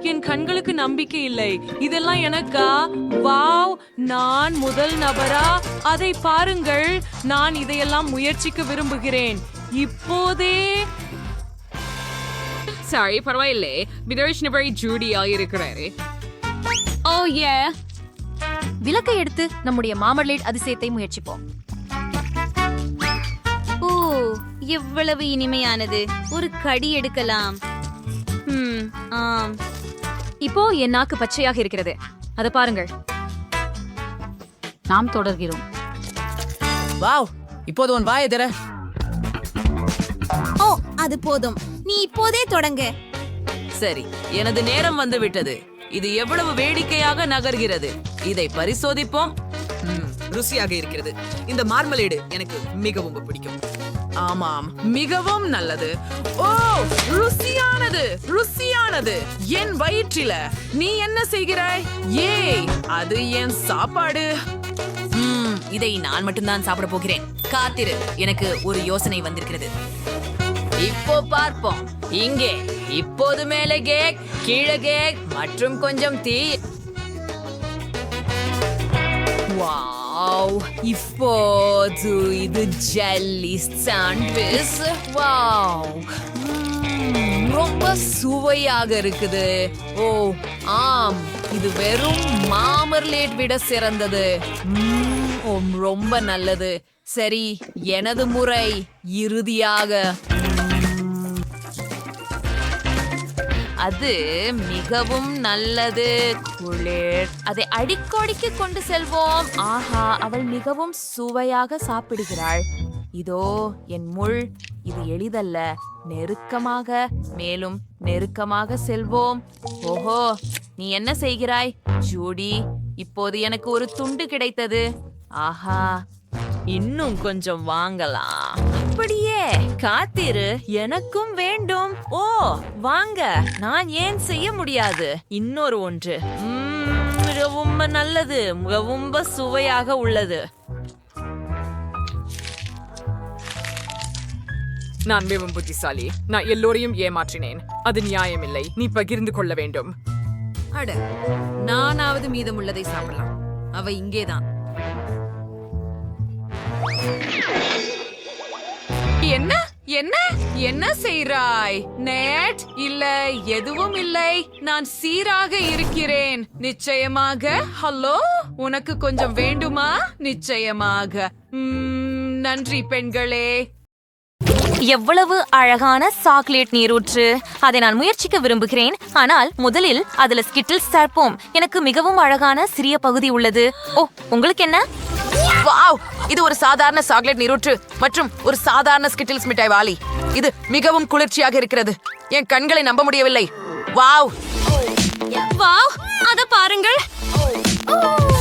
என் கண்களுக்கு நம்பிக்கை இல்லை. இதெல்லாம் எனக்கா? வாவ், நான் முதல் நபரா? அதை பாருங்கள், நான் இதையெல்லாம் முயற்சிக்க விரும்புகிறேன் இப்போதே. சாரி, பரவாயில்லை. விதர்ஷ் நபரை ஜூடியா இருக்கிறாரு. ஓ ஏ, விளக்கை எடுத்து நம்முடைய மாமர்லேட் அதிசயத்தை முயற்சிப்போம். ஓ, எவ்வளவு இனிமையானது. ஒரு கடி எடுக்கலாம். ஆம். இப்போ என் நாக்கு பச்சையாக இருக்கிறது. அதை பாருங்கள். நாம் தொடர்கிறோம். வாவ், இப்போது உன் வாயை திற. ஓ, அது போதும். நீ இப்போதே தொடங்க. சரி, எனது நேரம் வந்து விட்டது. இது எவ்வளவு வேடிக்கையாக நகர்கிறது. இதை பரிசோதிப்போம். ருசியாக இருக்கிறது. இந்த மார்மலேடு எனக்கு மிகவும் பிடிக்கும். ஆமாம், மிகவும் நல்லது. ஓ, ருசியானது, ருசியானது. என் வயிற்றில நீ என்ன செய்கிறாய்? ஏய், அது என் சாப்பாடு. இதை நான் மட்டும்தான் சாப்பிட போகிறேன். காத்திரு, எனக்கு ஒரு யோசனை வந்திருக்கிறது. இப்போ பார்ப்போம். இங்கே இப்போது மேலே கேக், கீழே கேக் மற்றும் கொஞ்சம் தீ. வாவ், இப்போது இது ஜெல்லி சாண்ட்விச். வாவ், ரொம்ப சுவையாக இருக்குது. ஓ ஆம், இது வெறும் மாமர்லேட் விட சிறந்தது. ரொம்ப நல்லது. சரி, எனது முறை. இறுதியாக அது மிகவும் நல்லது. குளிர், அதை அடிக்கடிக்கு கொண்டு செல்வோம். ஆஹா, அவள் மிகவும் சுவையாக சாப்பிடுகிறாள். இதோ என் முள். இது எளிதல்ல. நெருக்கமாக, மேலும் நெருக்கமாக செல்வோம். ஓஹோ, நீ என்ன செய்கிறாய் ஜூடி? இப்போது எனக்கு ஒரு துண்டு கிடைத்தது. ஆஹா, இன்னும் கொஞ்சம் வாங்கலாம். அப்படியே காத்திரு, எனக்கும் வேண்டும். ஓ வாங்க, நான் ஏன் செய்ய முடியாது? இன்னொரு ஒன்று. ரொம்ப நல்லது, ரொம்ப சுவையாக உள்ளது. நான் மிகவும் புத்திசாலி. நான் எல்லோரையும் ஏமாற்றினேன். அது நியாயமில்லை. நீ பகிர்ந்து கொள்ள வேண்டும். அட, நானாவது மீதமுள்ளதை சாப்பிடலாம். அவ இங்கேதான். என்ன என்ன என்ன செய்றாய்? நேட் இல்ல, எதுவும் இல்லை. நான் சீராக இருக்கிறேன். நிச்சயமாக. ஹலோ, உனக்கு கொஞ்சம் வேண்டுமா? நிச்சயமாக. நன்றி பெண்களே. எவ்வளவு அழகான சாக்லேட் நீரூற்று. அதை நான் முயற்சிக்க விரும்புகிறேன். ஆனால் முதலில் அதுல ஸ்கிட்டில்ஸ் சேர்ப்போம். எனக்கு மிகவும் அழகான சிறிய பகுதி உள்ளது. ஓ, உங்களுக்கு என்ன? வாவ், இது ஒரு சாதாரண சாக்லேட் நீரூற்று மற்றும் ஒரு சாதாரண ஸ்கிட்டில்ஸ் மிட்டாய் வாளி. இது மிகவும் குளிர்ச்சியாக இருக்கிறது. என் கண்களை நம்ப முடியவில்லை. வாவ் வாவ், அத பாருங்கள்.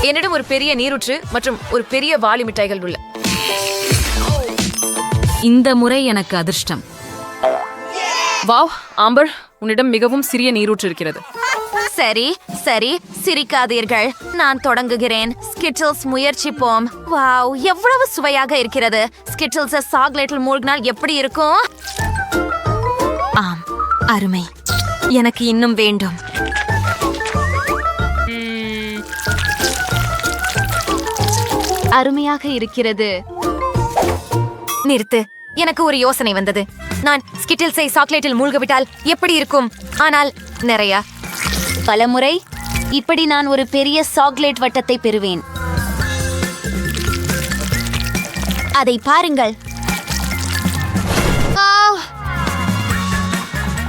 என்னிடம் ஒரு பெரிய நீரூற்று மற்றும் ஒரு பெரிய வாளி மிட்டாய்கள் உள்ள. இந்த முறை எனக்கு அதிர்ஷ்டம். வாவ், ஆம்பர், உன்னிடம் மிகவும் சிறிய நீரூற்று இருக்கிறது. சரி சரி, சிரிக்காதீர்கள். நான் தொடங்குகிறேன். ஸ்கிட்டில்ஸ் முயற்சிப்போம். வாவ், எவ்வளவு சுவையாக இருக்கிறது. ஸ்கிட்டில்ஸ் சாக்லேட்டில் மூழ்கினால் எப்படி இருக்கும்? ஆம், அருமை. எனக்கு இன்னும் வேண்டும். அருமையாக இருக்கிறது. நிறுத்து, எனக்கு ஒரு யோசனை வந்தது. நான் ஸ்கிட்டில்ஸை சாக்லேட்டில் மூழ்கவிட்டால் எப்படி இருக்கும்? ஆனால் நிறைய பலமுறை இப்படி நான் ஒரு பெரிய சாக்லேட் வட்டத்தை பெறுவேன். அதை பாருங்கள்.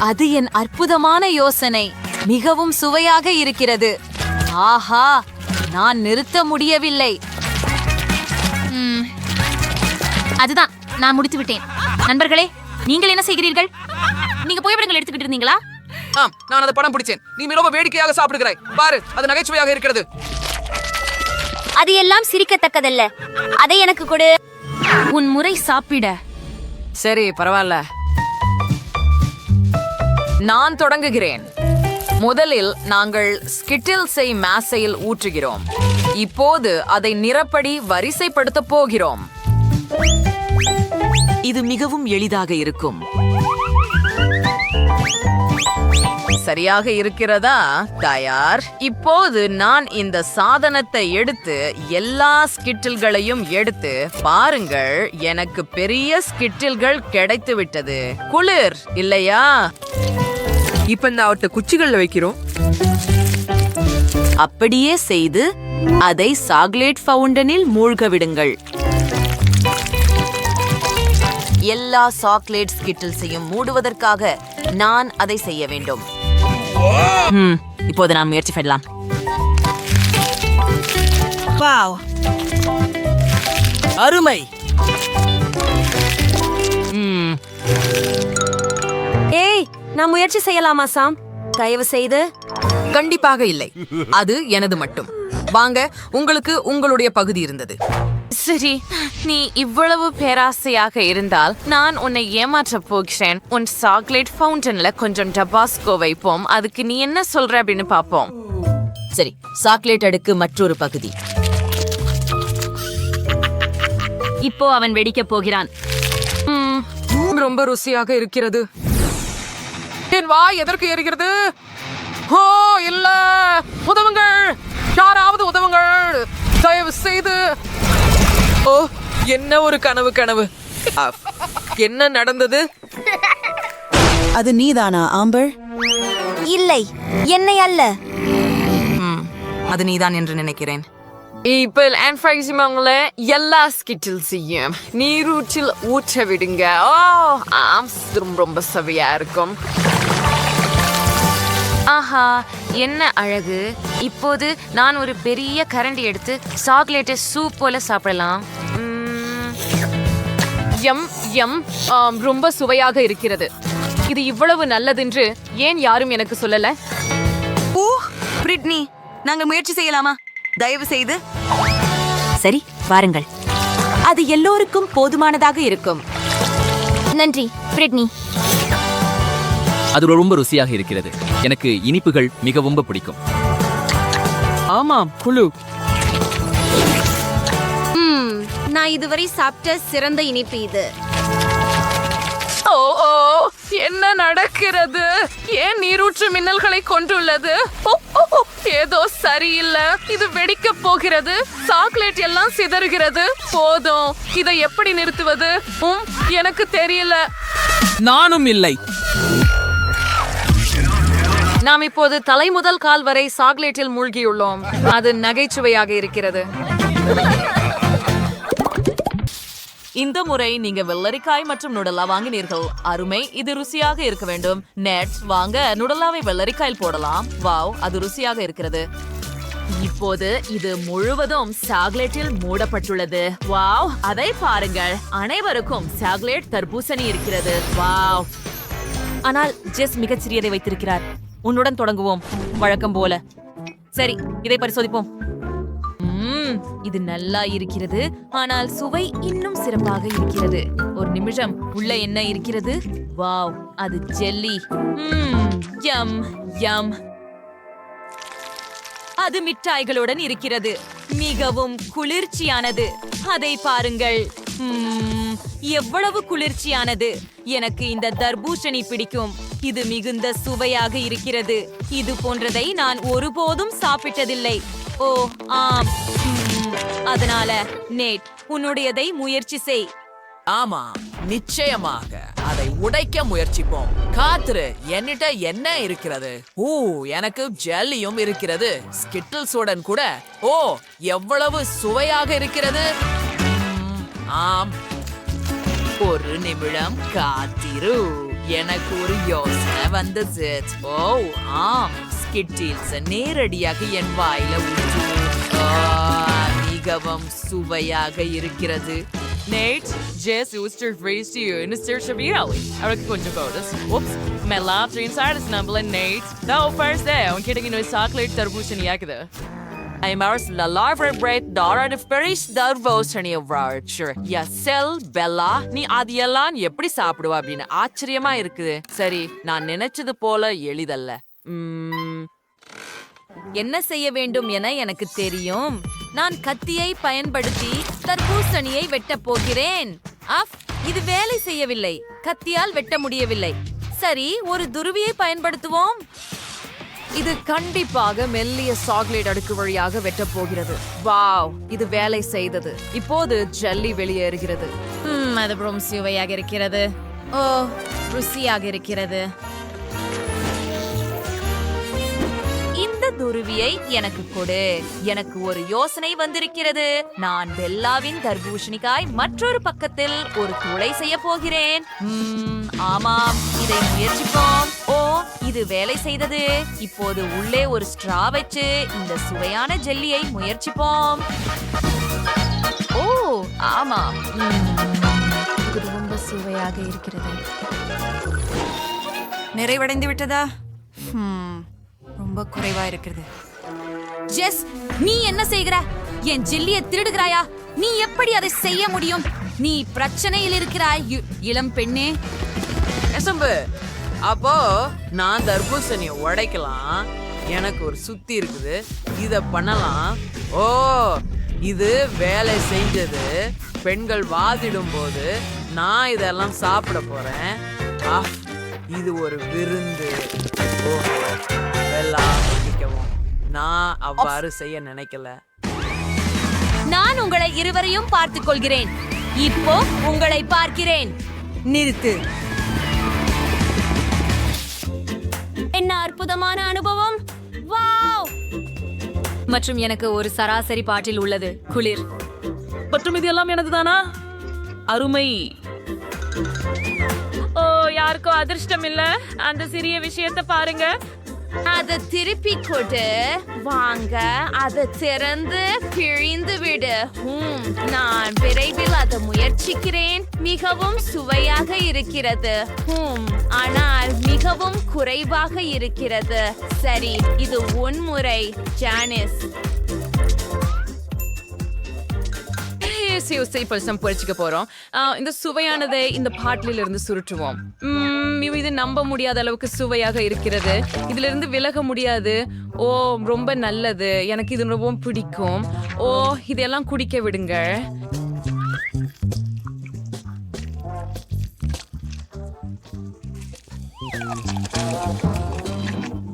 அது என் அற்புதமான யோசனை. மிகவும் சுவையாக இருக்கிறது. ஆஹா, நான் நிறுத்த முடியவில்லை. அதுதான், நான் முடித்து விட்டேன். நண்பர்களே, நீங்கள் என்ன செய்கிறீர்கள்? நீங்க புகைப்படங்கள் எடுத்துக்கிட்டு இருந்தீங்களா? ஆம், நான் அதை படம் பிடிச்சேன். நீ மிகவும் வேடிக்கையாக சாப்பிடுகிறாய். பாரு, அது நகைச்சுவையாக இருக்கிறது. அது எல்லாம் சிரிக்கத்தக்கதல்ல. அதை எனக்கு கொடு. உன் முறை சாப்பிட. சரி, பரவாயில்ல. நான் தொடங்குகிறேன். முதலில் நாங்கள் ஸ்கிட்டில்ஸை மேசையில் ஊற்றுகிறோம். இப்போது அதை நிறப்படி வரிசைப்படுத்த போகிறோம். இது மிகவும் எளிதாக இருக்கும். சரியாக இருக்கிறதா? தயார். இப்போது நான் இந்த சாதனத்தை எடுத்து எல்லா ஸ்கிட்டில்களையும் எடுத்து பாருங்கள், எனக்கு பெரிய ஸ்கிட்டில்கள் கிடைத்து விட்டது. குளிர் இல்லையா? இப்ப இந்த அவர்கிட்ட குச்சிகள்ல வைக்கிறோம். அப்படியே செய்து அதை சாக்லேட் ஃபவுண்டனில் மூழ்க விடுங்கள். எல்லா சாக்லேட் ஸ்கிட்டில்ஸையும் மூடுவதற்காக நான் அதை செய்ய வேண்டும். இப்போது நான் முயற்சி செய்யலாம். அருமை. ஏய், நான் முயற்சி செய்யலாமா சாம்? தயவு செய்து. கண்டிப்பாக இல்லை, அது எனது மட்டும். வாங்க, உங்களுக்கு உங்களுடைய பகுதி இருந்தது. சரி, நீ இவ்வளவு பேராசையாக இருந்தால் நான் உன்னை ஏமாற்றப் போகிறேன். உன் சாக்லேட் ஃபவுண்டன்ல கொஞ்சம் டபாஸ்கோ வைப்போம். அதுக்கு நீ என்ன சொல்ற அப்படின்னு பாப்போம். சரி, சாக்லேட் அடுக்கு மற்றொரு பகுதி. இப்போ அவன் வெடிக்கப் போகிறான். ரொம்ப ருசியாக இருக்கிறது. என் வாய் எதற்கு எரிகிறது? ஓ இல்ல, உதவுங்கள், யாராவது உதவுங்கள், தயவு செய்து. ஓ, என்ன ஒரு கனவு. என்ன நடந்தது? அது நீதானா ஆம்பர்? இல்லை, என்னை அல்ல. அது நீதான் என்று நினைக்கிறேன். இப்போ அன்ஃபைசிமங்கள எல்லா ஸ்கிட்டில்ஸையும் நீரூற்றில் ஊற்ற விடுங்க. ஓ ஆம், ரொம்ப சவையா இருக்கும். ஆஹா, என்ன அழகு. இப்போது நான் ஒரு பெரிய கரண்டி எடுத்து சாக்லேட்டை சூப் போல சாப்பிடலாம். ரொம்ப சுவையாக இருக்கிறது. இது இவ்வளவு நல்லதென்று ஏன் யாரும் எனக்கு சொல்லல? பிரிட்னி, நாங்க முயற்சி செய்யலாமா? தயவு செய்து. சரி, வாருங்கள். அது எல்லோருக்கும் போதுமானதாக இருக்கும். நன்றி, பிரிட்னி. அது ரொம்ப ருசியாக இருக்கிறது. எனக்கு இனிப்புகள் மிகவும் பிடிக்கும். ஆமாம், குழு. நான் இதுவரை சாப்பிட்ட சிறந்த இனிப்பு இது. ஓ ஓ, என்ன நடக்கிறது? ஏன் நீரூற்று மின்னல்களை கொண்டுள்ளது? ஓ, ஓ, ஓ, ஏதோ சரியில்லை. இது வெடிக்க போகிறது. சாக்லேட் எல்லாம் சிதறுகிறது. போதும், இதை எப்படி நிறுத்துவது? எனக்கு தெரியல. நானும் இல்லை. நாம் இப்போது தலை முதல் கால் வரை சாக்லேட்டில் மூழ்கியுள்ளோம். அது நகைச்சுவையாக இருக்கிறது. இந்த முறை நீங்க வெள்ளரிக்காய் மற்றும் நுடலா வாங்கினீர்கள். அருமை, இது ருசியாக இருக்க வேண்டும். நெட் வாங்க, நுடலாவை வெள்ளரிக்காயில் போடலாம். வாவ், அது ருசியாக இருக்கிறது. இப்போது இது முழுவதும் சாக்லேட்டில் மூடப்பட்டுள்ளது. வாவ், அதை பாருங்கள், அனைவருக்கும் சாக்லேட் தர்பூசணி இருக்கிறது. வாவ். ஆனால் ஜெஸ் மிகச்சிறியதை வைத்திருக்கிறார். உன்னுடன் தொடங்குவோம், வழக்கம் போல. சரி, இதை பரிசோதிப்போம். இது நல்லா இருக்கிறது, ஆனால் சுவை இன்னும் சிறப்பாக இருக்கிறது. ஒரு நிமிஷம், உள்ள என்ன இருக்கிறது? வாவ், அது ஜெல்லி. யம் யம். அது மிட்டாய்களுடன் இருக்கிறது. மிகவும் குளிர்ச்சியானது. அதை பாருங்கள். எவ்வளவு குளிர்ச்சியானது. எனக்கு இந்த தர்பூசணி பிடிக்கும். இது மிகுந்த சுவையாக இருக்கிறது. இது போன்றதை நான் ஒருபோதும் சாப்பிட்டதில்லை. ஓ ஆம், அதனால நேட், உன்னுடையதை முயற்சி செய். ஆமா, நிச்சயமாக அதை உடைக்க முயற்சிப்போம். காத்துரு, என்னிட்ட என்ன இருக்கிறது? எனக்கு ஜெல்லியும் இருக்கிறது, ஸ்கிட்டில்ஸுடன் கூட. ஓ, எவ்வளவு சுவையாக இருக்கிறது. ஆம், ஒரு நிமிடம் காத்திரு, எனக்கு ஒரு யோசனை வந்தது. ஓ ஆம், ஸ்கிட்டில்ஸ் நேரடியாக என் வாயில ஊற்று. மிகவும் சுவையாக இருக்கிறது. Nate, Jess used to raise to you in a search of reality. I reckon கொஞ்சம் bonus. Oops, my laughter inside is numbling, Nate. No, first day, I'm kidding you, chocolate தர்பூசணி ஆகுது. I'm ours la larva bread daughter of Paris தர்பூசணி வர்ச்சர். Yasel Bella, நீ அது எல்லாம் எப்படி சாப்பிடுவ அப்படின்னு ஆச்சரியமா இருக்குது. சரி, நான் நினைச்சது போல எளிதல்ல. என்ன செய்ய வேண்டும் என எனக்கு தெரியும். நான் கத்தியை பயன்படுத்தி தர்பூசணியை வெட்டப் போகிறேன். இது வேலை செய்யவில்லை. கத்தியால் வெட்ட முடியவில்லை. சரி, ஒரு துருவியை பயன்படுத்துவோம். இது கண்டிப்பாக மெல்லிய சாக்லேட் அடுக்கு வழியாக வெட்டப் போகிறது. வாவ், இது வேலை செய்தது. இப்போது ஜல்லி வெளியேறுகிறது. அது ரொம்ப சுவையாக இருக்கிறது. ஓ, ருசியாக இருக்கிறது. இந்த துருவியை எனக்கு கொடு. எனக்கு ஒரு யோசனை வந்திருக்கிறது. நான் பெல்லாவின் தர்பூசணிக்காய் மற்றொரு பக்கத்தில் ஒரு துளை செய்ய போகிறேன். ஆமாம், இதை முயற்சிப்போம். ஓ, இது வேலை செய்தது. இப்போது உள்ளே ஒரு ஸ்ட்ரா வச்சு இந்த சுவையான ஜெல்லியை முயற்சிப்போம். ஓ, ஆமாம், இது ரொம்ப சுவையாக இருக்கிறது. நிறைவடைந்து விட்டதா? ரொம்ப குறைவா இருக்கிறது. ஜெஸ், நீ என்ன செய்கிற? என் ஜெல்லியை திருடுகிறாயா? நீ எப்படி அதை செய்ய முடியும்? நீ பிரச்சனையில் இருக்கிறாய், இளம் பெண்ணே. நெசம்பு, அப்போ நான் தர்பூசணியை உடைக்கலாம். எனக்கு ஒரு சுத்தி இருக்குது, இத பண்ணலாம். ஓ, இது வேலை செஞ்சது. பெண்கள் வாதிடும் போது நான் இதெல்லாம் சாப்பிட போறேன். இது ஒரு விருந்து. ஓ, எல்லாம் பிடிக்கவும். நான் அவ்வாறு செய்ய நினைக்கல. நான் உங்களை இருவரையும் பார்த்துக் கொள்கிறேன். இப்போ உங்களை பார்க்கிறேன். நிறுத்து. என்ன அற்புதமான அனுபவம்! வாவ்! மற்றும் எனக்கு ஒரு சராசரி பாட்டில் உள்ளது. குளிர். மற்றும் இது எல்லாம் எனதுதானா? அருமை. ஓ, யாருக்கோ அதிர்ஷ்டம் இல்ல. அந்த சிறிய விஷயத்தை பாருங்க. அதை திருப்பி கொடு. வாங்க, அதை திறந்து பிழிந்து விடு. நான் விரைவில் அதை முயற்சிக்கிறேன். மிகவும் சுவையாக இருக்கிறது. ஆனால் மிகவும் குறைவாக இருக்கிறது. சரி, இது உன் முறை, ஜானிஸ். பொரிச்சுக்க போறோம். இந்த சுவையானதை இந்த பாட்டிலில் இருந்து சுருட்டுவோம். இது நம்ப முடியாத அளவுக்கு சுவையாக இருக்கிறது. இதுல இருந்து விலக முடியாது. ஓ, ரொம்ப நல்லது. எனக்கு இது ரொம்ப பிடிக்கும். ஓ, இதெல்லாம் குடிக்க விடுங்க.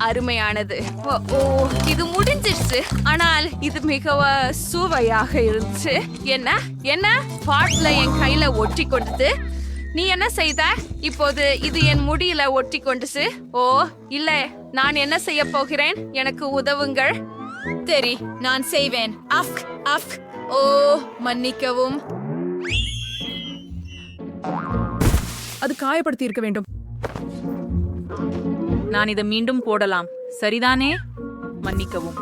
அருமையானது. ஓ, இது முடிஞ்சிருச்சு. ஆனால் இது மிகவும் சுவையாக இருந்துச்சு. என்ன பாட்ல என் கையில ஒட்டி கொண்டது. நீ என்ன செய்த? இப்போது இது என் முடியில ஒட்டி கொண்டுச்சு. ஓ, இல்ல, நான் என்ன செய்ய போகிறேன்? எனக்கு உதவுங்கள். சரி, நான் செய்வேன். ஓ, மன்னிக்கவும். அது காயப்படுத்தி இருக்க வேண்டும். நான் இதை மீண்டும் போடலாம், சரிதானே? மன்னிக்கவும்.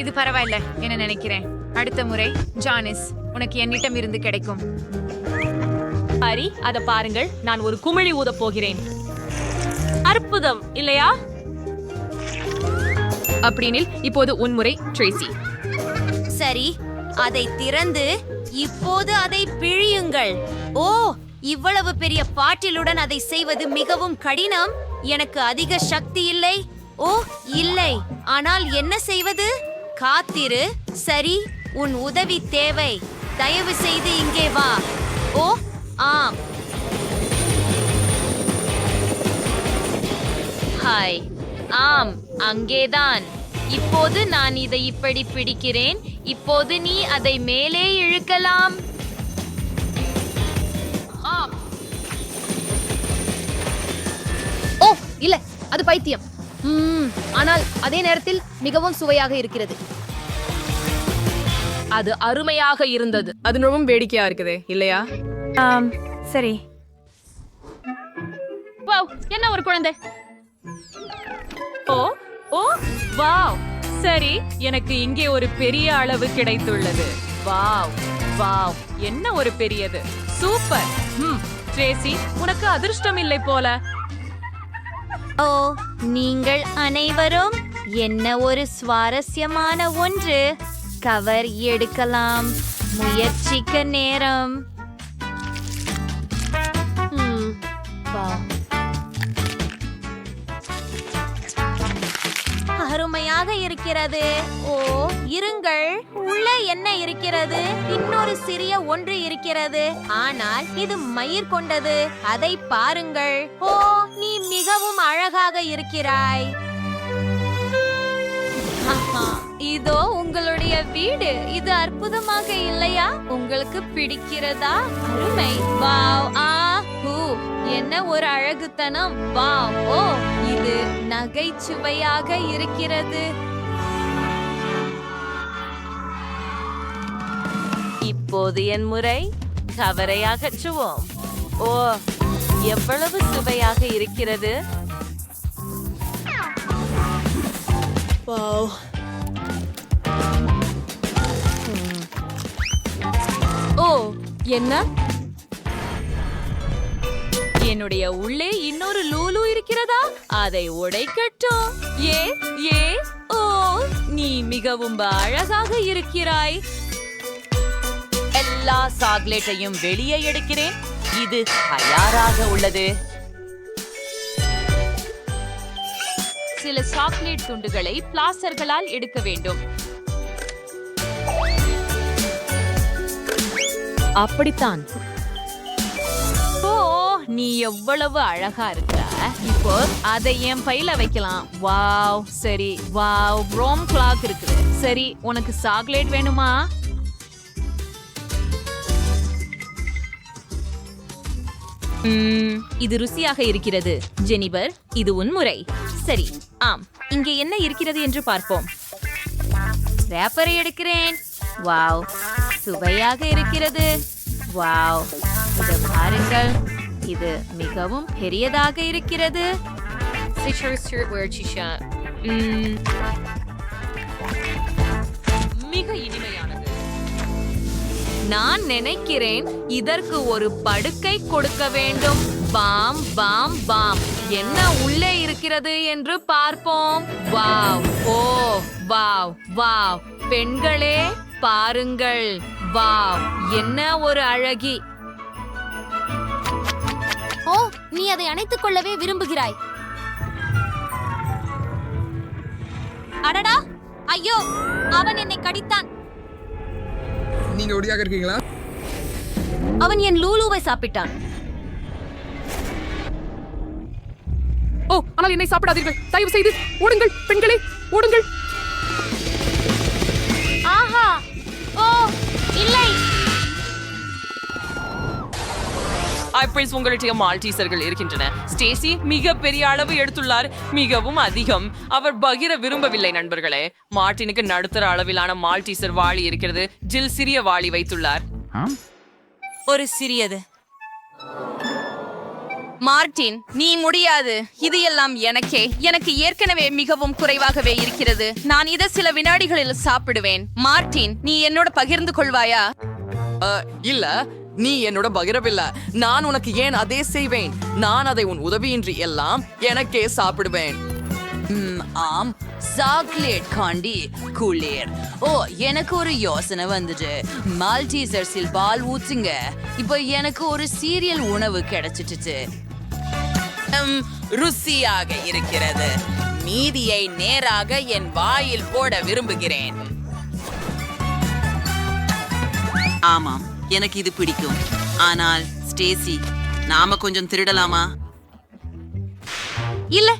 இது பரவாயில்ல என்ன நினைக்கிறேன். அடுத்த முறை ஜானிஸ் உனக்கு என்னிடம் இருந்து கிடைக்கும். ஹரி, அத பாருங்கள். நான் ஒரு குமிழி ஊத போகிறேன். அற்புதம் இல்லையா? அப்படினில் இப்போது உன்முறை, ட்ரேசி. சரி, அதை திறந்து இப்போது அதை பிழியுங்கள். ஓ, இவ்வளவு பெரிய பாட்டிலுடன் அதை செய்வது மிகவும் கடினம். எனக்கு அதிக சக்தி இல்லை. ஓ, இல்லை. ஆனால் என்ன செய்வது? காத்திரு. சரி, உன் உதவி தேவை. தயவு செய்து இங்கே வா. ஓ, ஆம். ஹாய். ஆம், அங்கேதான். இப்போது நான் இதை இப்படி பிடிக்கிறேன். இப்போது நீ அதை மேலே இழுக்கலாம். ஓ, இல்ல, அது பைத்தியம். ஆனால் அதே நேரத்தில் மிகவும் சுவையாக இருக்கிறது. அது அருமையாக இருந்தது. அது ரொம்ப வேடிக்கையா இருக்குது இல்லையா? சரி. வாவ், என்ன ஒரு குழந்தை. ஓ ஓ வாவ், சரி, எனக்கு இங்கே ஒரு பெரிய அளவு கிடைத்துள்ளது. வாவ் வாவ், என்ன ஒரு பெரியது. சூப்பர். ட்ரேசி, உனக்கு அதிர்ஷ்டம் இல்லை போல. ஓ, நீங்கள் அனைவரும் என்ன ஒரு சுவாரஸ்யமான ஒன்று. கவர் எடுக்கலாம். முயற்சிக்க நேரம். அருமையாக இருக்கிறது. ஓ இருங்கள், உள்ள என்ன இருக்கிறது? இன்னொரு சிறிய ஒன்று இருக்கிறது, ஆனால் இது மயிர் கொண்டது. அதை பாருங்கள். ஓ, நீ மிகவும் அழகாக இருக்கிறாய். ஆஹா, இதோ உங்களுடைய வீடு. இது அற்புதமாக இல்லையா? உங்களுக்கு பிடிக்கிறதா? அருமை. வாவ். என்ன ஒரு அழகுத்தனம். வாவ். ஓ, இது நகைச்சுவையாக இருக்கிறது. இப்போது என் முறை. கவரை அகற்றுவோம். ஓ, எவ்வளவு சுவையாக இருக்கிறது. ஓ, என்ன? என்னுடைய உள்ளே இன்னொரு லூலு இருக்கிறதா? அதை உடைக்கட்டும். ஓ, நீ மிகவும் அழகாக இருக்கிறாய். எல்லா சாக்லேட்டையும் வெளியே எடுக்கிறேன். இது தயாராக உள்ளது. சில சாக்லேட் துண்டுகளை பிளாஸ்டர்களால் எடுக்க வேண்டும். அப்படித்தான். ஓ, நீ எவ்வளவு அழகா இருக்க. இப்போ அதை என் பையில வைக்கலாம். வாவ். சரி. வாவ், ரோம் கிளாக் இருக்குது. சரி, உனக்கு சாக்லேட் வேணுமா? இது ருசியாக இருக்கிறது. ஜெனிபர், இது உன் முறை. சரி. ஆம், இங்கே என்ன இருக்கிறது என்று பார்ப்போம். ரேப்பரை எடுக்கிறேன். வாவ், சுவையாக இருக்கிறது. வாவ், இதை பாருங்கள். இது மிகவும் பெரியதாக இருக்கிறது. மிக இனிமையானது. நான் நினைக்கிறேன் இதற்கு ஒரு படுக்கை கொடுக்க வேண்டும். பாம் பாம் பாம். என்ன உள்ளே இருக்கிறது என்று பார்ப்போம். வாவ். Oh, wow wow. பெண்களே பாருங்கள். வாவ், என்ன ஒரு அழகி. ஓ, நீ அதை அணைத்துக் கொள்ளவே விரும்புகிறாய். அடடா, ஐயோ, அவன் என்னை கடித்தான். நீங்க ஒடியாக இருக்கீங்களா? அவன் என் லூலுவை சாப்பிட்டான். ஓ, ஆனால் என்னை சாப்பிடாதீர்கள். தயவு செய்து ஓடுங்கள் பெண்களே, ஓடுங்கள். ஆஹா. ஓ, இல்லை. உங்களுடைய மால்டீசர்கள் இருக்கின்றன. ஸ்டேசி மிக பெரிய அளவு எடுத்துள்ளார். மிகவும் அதிகம். அவர் பகிர விரும்பவில்லை. நண்பர்களே, மார்ட்டினுக்கு நடுத்தர அளவிலான மால்டீசர் வாளி இருக்கிறது. ஜில் சிறிய வாளி வைத்துள்ளார். ஒரு சிறியது. மார்ட்டின், நீ முடியாது. இது எல்லாம் எனக்கு ஏற்கனவே மிகவும் குறைவாகவே இருக்கிறது. நான் இதை சில வினாடிகளில் சாப்பிடுவேன். மார்ட்டின், நீ என்னோட பகிர்ந்து கொள்வாயா? இல்ல, நீ என்னோட பகிரவில்லை. நான் உனக்கு ஏன் அதே செய்வேன்? நான் அதை உன் உதவியின்றி எல்லாம் எனக்கே சாப்பிடுவேன். ஆம், சாக்லேட் காண்டி குளிர். ஓ, எனக்கு ஒரு யோசனை வந்துச்சு. மால்டீசர்ஸில் பால் ஊத்துங்க. இப்போ எனக்கு ஒரு சீரியல் உணவு கிடைச்சிட்டு ருசியாக இருக்கிறது. மீதியை நேராக என் வாயில் போட விரும்புகிறேன். ஆமாம், எனக்கு இது பிடிக்கும். ஆனால் ஸ்டேசி, நாம கொஞ்சம் திருடலாமா? இல்ல,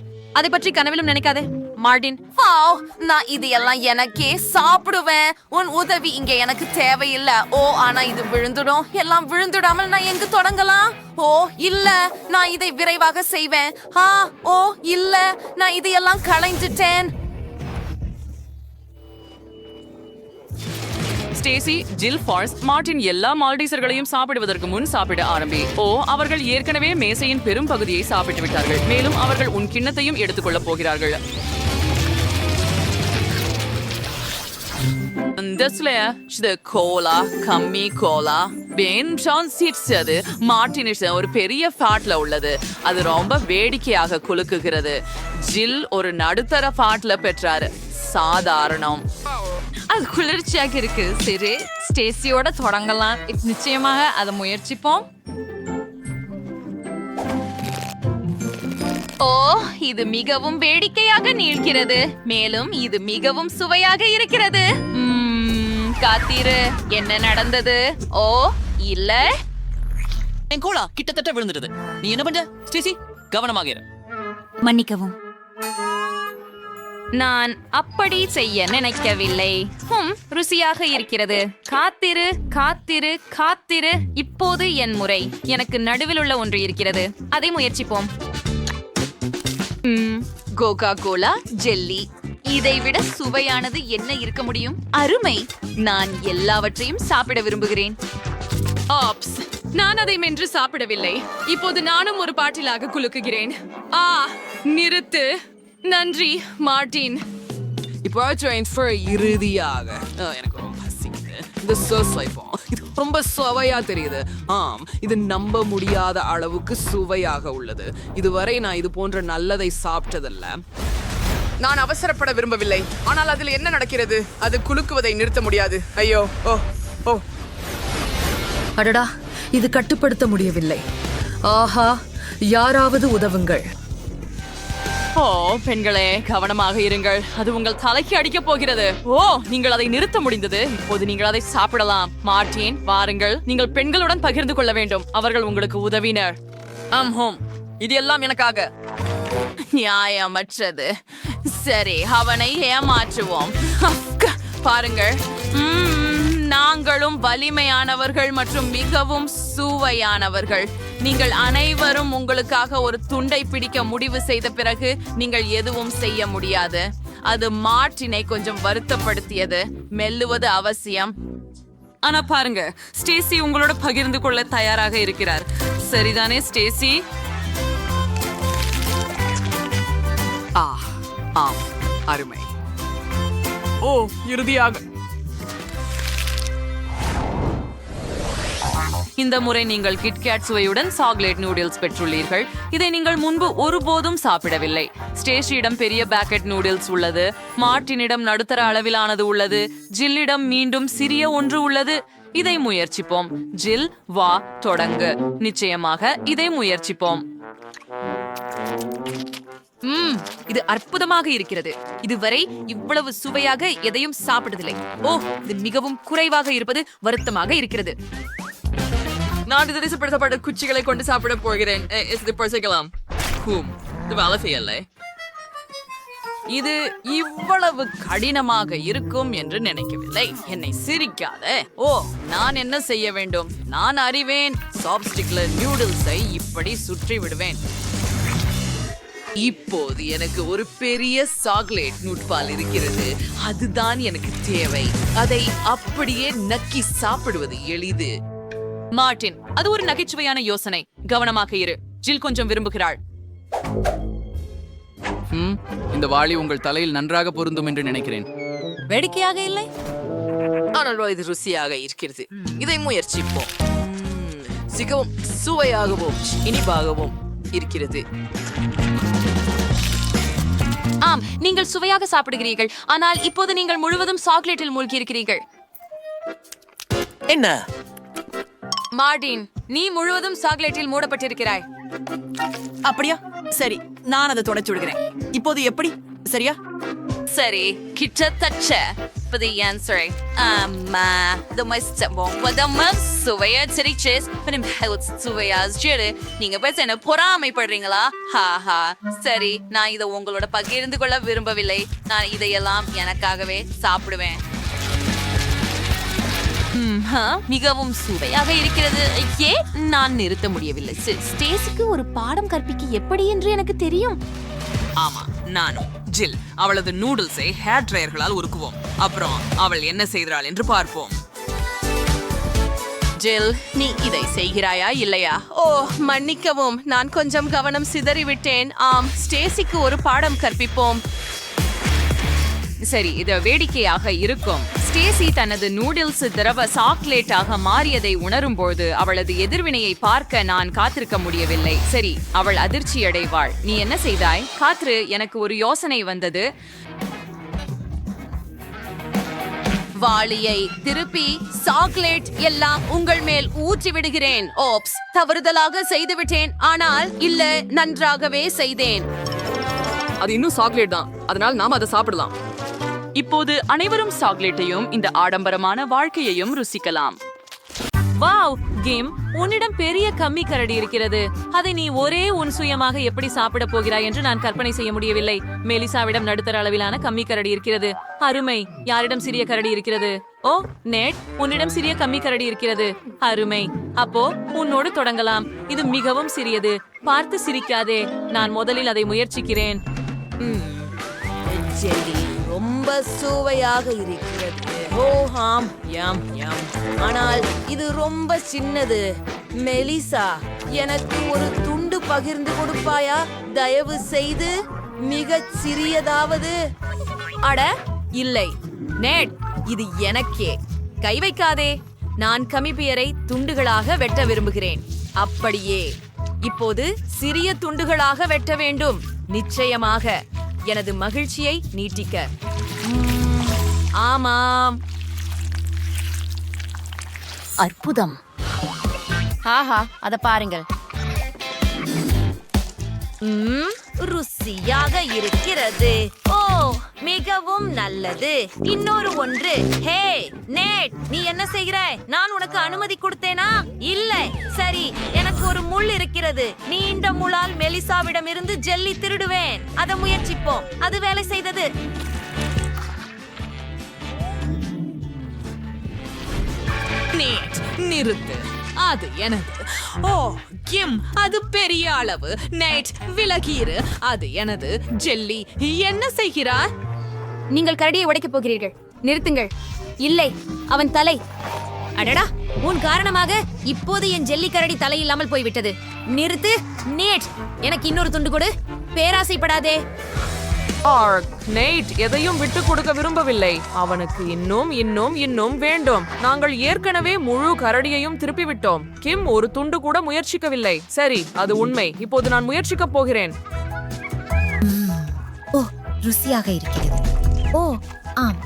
அதை பற்றி கனவிலும் நினைக்காதே. மார்ட்டின், வாவ், நான் இது எல்லாம் எனக்கே சாப்பிடுவேன். உன் உதவி இங்க எனக்கு தேவையில்லை. ஓ, ஆனா இது விழுந்துடும். எல்லாம் விழுந்துடாமல் நான் எங்க தொடங்கலாம்? ஓ இல்ல, நான் இதை விரைவாக செய்வேன். ஓ இல்ல, நான் இதையெல்லாம் களைஞ்சிட்டேன். ஸ்டேசி, ஜில், ஃபாரஸ்ட், மார்ட்டின் எல்லா மால்டீசர்களையும் சாப்பிடுவதற்கு முன் சாப்பிட ஆரம்பி. ஓ, அவர்கள் ஏற்கனவே மேசையின் பெரும் பகுதியை சாப்பிட்டு விட்டார்கள். மேலும் அவர்கள் உன் கிண்ணத்தையும் எடுத்துக்கொள்ளப் போகிறார்கள். ஒரு பெரிய ஃபேட்ல உள்ளது. அது ரொம்ப வேடிக்கையாக குலுக்குகிறது. ஜில் ஒரு நடுத்தர ஃபேட்ல பெற்றாரு. சாதாரணம். அது குளிர்ச்சியாக இருக்கு. சரி, ஸ்டேசியோட தொடங்கலாம். நிச்சயமாக அதை முயற்சிப்போம். ஓ, இது மிகவும் வேடிக்கையாக நீள்கிறது, மேலும் இது மிகவும் சுவையாக இருக்கிறது. காத்திரு, என்ன நடந்தது? ஓ, இல்ல. என் கோலா கிட்டத்தட்ட விழுந்துடுது. நீ என்ன பண்ற ஸ்டேசி? கவனமாக இரு. மன்னிக்கவும். நான் அப்படி செய்ய நினைக்கவில்லை. ருசியாக இருக்கிறது. காத்திரு, காத்திரு, காத்திரு. இப்போது என் முறை. எனக்கு நடுவில் உள்ள ஒன்று இருக்கிறது. அதை முயற்சிப்போம். Coca Cola jelly. இதைவிட சுவையானது என்ன இருக்க முடியும்? அருமை. நான் எல்லாவற்றையும் சாப்பிட விரும்புகிறேன். ஆப்ஸ், நான் அதை மென்று சாப்பிடவில்லை. இப்போது நானும் ஒரு பாட்டிலாக குலுக்குகிறேன். நிறுத்து. நன்றி மார்ட்டின். இப்போ இறுதியாக எனக்கு ரொம்ப பசிக்குது. இந்த இது ரொம்ப சுவையா தெரியுது. இது நம்ப முடியாத அளவுக்கு சுவையாக உள்ளது. இதுவரை நான் இது போன்ற நல்லதை சாப்பிட்டதில்ல. நான் அவசரப்பட விரும்பவில்லை, ஆனால் அதில் என்ன நடக்கிறது? அது குலுக்குவதை நிறுத்த முடியாது. ஐயோ, ஓ ஓ அடடா, இது கட்டுப்படுத்த முடியவில்லை. ஆஹா, யாராவது உதவுங்கள். ஓ பெண்களே, கவனமாக இருங்கள். அது உங்கள் தலைக்கு அடிக்கப் போகிறது. ஓ, நீங்கள் அதை நிறுத்த முடிந்தது. இப்போது நீங்கள் அதை சாப்பிடலாம். மார்ட்டின், வாருங்கள். நீங்கள் பெண்களுடன் பகிர்ந்து கொள்ள வேண்டும். அவர்கள் உங்களுக்கு உதவினர். ஹோம், இது எல்லாம் எனக்காக. நியாயமற்றது. சரி, அவனை ஏமாற்றுவோம். பாருங்கள், நாங்களும் வலிமையானவர்கள் மற்றும் மிகவும் சுவையானவர்கள். நீங்கள் அனைவரும் உங்களுக்காக ஒரு துண்டை பிடிக்க முடிவு செய்த பிறகு நீங்கள் எதுவும் செய்ய முடியாது. அது மார்ட்டினை கொஞ்சம் வருத்தப்படுத்தியது. மெல்லுவது அவசியம். ஆனா பாருங்க, ஸ்டேசி உங்களோட பகிர்ந்து கொள்ள தயாராக இருக்கிறார். சரிதானே ஸ்டேசி? ஆம், அருமை. ஓ, இறுதியாக இந்த முறை நீங்கள் கிட்கேட் சுவையுடன் சாக்லேட் நூடுல்ஸ் பெற்றுள்ளீர்கள். இதை நீங்கள் முன்பு ஒருபோதும் சாப்பிடவில்லை. ஸ்டேஷியிடம் பெரிய பேக்கெட் நூடுல்ஸ் உள்ளது. மார்ட்டினிடம் நடுத்தர அளவிலானது உள்ளது. ஜில்லிடம் மீண்டும் சிறிய ஒன்று உள்ளது. இதை முயற்சிப்போம். ஜில், வா, தொடங்கு. நிச்சயமாக இதை முயற்சிப்போம். இது அற்புதமாக இருக்கிறது. இதுவரை இவ்வளவு சுவையாக எதையும் சாப்பிட்டதில்லை. ஓ, இது மிகவும் குறைவாக இருப்பது வருத்தமாக இருக்கிறது. நான் திசைப்படுத்தப்பட்ட குச்சிகளை கொண்டு சாப்பிட போகிறேன். இது இவ்வளவு கடினமாக இருக்கும் என்று நினைக்கவில்லை. என்னை சிரிக்காத. ஓ, நான் என்ன செய்ய வேண்டும்? நான் அறிவேன். சாப்ஸ்டிக்ல நியூடில்ஸை இப்படி சுற்றி விடுவேன். இப்போது எனக்கு ஒரு பெரிய சாக்லேட் நுட்பால் இருக்கிறது. அதுதான் எனக்கு தேவை. அதை அப்படியே நக்கி சாப்பிடுவது எளிது. மார்ட்டின், அது ஒரு நகைச்சுவையான யோசனை. கவனமாக இரு. ஜில் கொஞ்சம் விரும்புகிறாள். இந்த வாளி உங்கள் தலையில் நன்றாக பொருந்தும் என்று நினைக்கிறேன். வேடிக்கையாக இல்லை, ஆனால் இது ருசியாக இருக்கிறது. இதை முயற்சிப்போம். மிகவும் சுவையாகவும் இனிப்பாகவும் இருக்கிறது. ஆம், நீங்கள் சுவையாக சாப்பிடுகிறீர்கள். ஆனால் இப்போது நீங்கள் முழுவதும் சாக்லேட்டில் மூழ்கி இருக்கிறீர்கள். என்ன மார்ட்டின், நீ முழுவதும் சாக்லேட்டில் மூடப்பட்டிருக்கிறாய். அப்படியா? சரி, நான் அதை தொடச்சு விடுகிறேன். இப்போது எப்படி? சரியா? சரி, கிட்டத்தட்ட. The answer. நீங்க பேச என்ன பொறாமைப்படுறீங்களா? ஹாஹா. சரி, நான் இதை உங்களோட பகிர்ந்து கொள்ள விரும்பவில்லை. நான் இதையெல்லாம் எனக்காகவே சாப்பிடுவேன். மிகவும் சுவையாக இருக்கிறது. நான் நிறுத்த முடியவில்லை. ஸ்டேசிக்கு ஒரு பாடம் கற்பிக்க எப்படி என்று எனக்கு தெரியும். ஆமா, நானும். ஜில் அவளது நூடுல்ஸை ஹேர் ட்ரையர்களால் உருக்குவோம். அப்புறம் அவள் என்ன செய்கிறாள் என்று பார்ப்போம். ஜில், நீ இதை செய்கிறாயா இல்லையா? ஓ, மன்னிக்கவும், நான் கொஞ்சம் கவனம் சிதறிவிட்டேன். ஆம், ஸ்டேசிக்கு ஒரு பாடம் கற்பிப்போம். சரி, இது வேடிக்கையாக இருக்கும். ஸ்டேசி தனது நூடுல்ஸ் திரவ சாக்லேட்டாக மாறியதை உணரும்போது அவளது எதிர்வினையை பார்க்க நான் காத்திருக்க முடியவில்லை. சரி, அவள் அதிர்ச்சி அடைவாள். நீ என்ன செய்தாய்? காற்று, எனக்கு ஒரு யோசனை வந்தது. வாளியை திருப்பி சாக்லேட் எல்லாம் உங்கள் மேல் ஊற்றி விடுகிறேன். ஓப்ஸ், தவறுதலாக செய்துவிட்டேன். ஆனால் இல்ல, நன்றாகவே செய்தேன். அது இன்னும் சாக்லேட் தான், அதனால் நாம் அதை சாப்பிடலாம். இப்போது அனைவரும் சாக்லேட்டையும் இந்த ஆடம்பரமான வாழ்க்கையையும் ருசிக்கலாம். வாவ் கிம், உன்னிடம் பெரிய கம்மி கரடி இருக்கிறது. அதை நீ ஒரே உன் சுயமாக எப்படி சாப்பிட போகிறாய் என்று நான் கற்பனை செய்ய முடியவில்லை. மெலிசாவிடம் நடுத்தர அளவிலான கம்மி கரடி இருக்கிறது. அருமை. யாரிடம் சிறிய கரடி இருக்கிறது? ஓ நெட், உன்னிடம் சிறிய கம்மி கரடி இருக்கிறது. அருமை. அப்போ உன்னோடு தொடங்கலாம். இது மிகவும் சிறியது. பார்த்து சிரிக்காதே. நான் முதலில் அதை முயற்சிக்கிறேன். ஜெல்லி ரொம்ப சுவையாக இருக்கிறது. ஓ ஆம், யம் யம். ஆனால் இது ரொம்ப சின்னது. மெலிசா, எனக்கு ஒரு துண்டு பகிர்ந்து கொடுப்பாயா? தயவு செய்து மிகச் சிறியதாவது. அட இல்லை நேட், இது எனக்கே. கை வைக்காதே. நான் கமிபியரை துண்டுகளாக வெட்ட விரும்புகிறேன். அப்படியே. இப்போது சிறிய துண்டுகளாக வெட்ட வேண்டும். நிச்சயமாக எனது மகிழ்ச்சியை நீட்டிக்க. ஆமாம், அற்புதம். ஆஹா, அத பாருங்கள். ருசியாக இருக்கிறது. ஓ, மிகவும் நல்லது. இன்னொரு ஒன்று. ஹே நேட், நீ என்ன செய்கிறாய்? நான் உனக்கு அனுமதி கொடுத்தேனா? இல்லை. சரி, எனக்கு ஒரு முள் இருக்கிறது. நீண்ட முள்ளால் மெலிசாவிடம் இருந்து ஜெல்லி திருடுவேன். அதை முயற்சிப்போம். அது வேலை செய்தது. நேட், நிறுத்து. அது எனது. ஓ கிம், அது பெரிய அளவு. நேட், விலகீரு. அது எனது. ஜெல்லி, என்ன செய்கிறார்? நீங்கள் கரடியை உடைக்கப் போகிறீர்கள். நிறுத்துங்கள். இல்லை, அவன் தலை. அடடா, உன் காரணமாக இப்போது என் ஜெல்லி கரடி தலையில்லாமல் போய்விட்டது. நிறுத்து. நேட், எனக்கு இன்னொரு துண்டு கொடு. பேராசைப்படாதே. நெய்ட் எதையும் விட்டு கொடுக்க விரும்பவில்லை. அவனுக்கு இன்னும் இன்னும் இன்னும் வேண்டும். நாங்கள் ஏற்கனவே முழு கரடியையும் திருப்பி விட்டோம். கிம் ஒரு துண்டு கூட முயற்சிக்கவில்லை. சரி, அது உண்மை. இப்போது நான் முயற்சிக்கப் போகிறேன். ஓ, ருசியாக இருக்கிறது. ஓ ஆம்,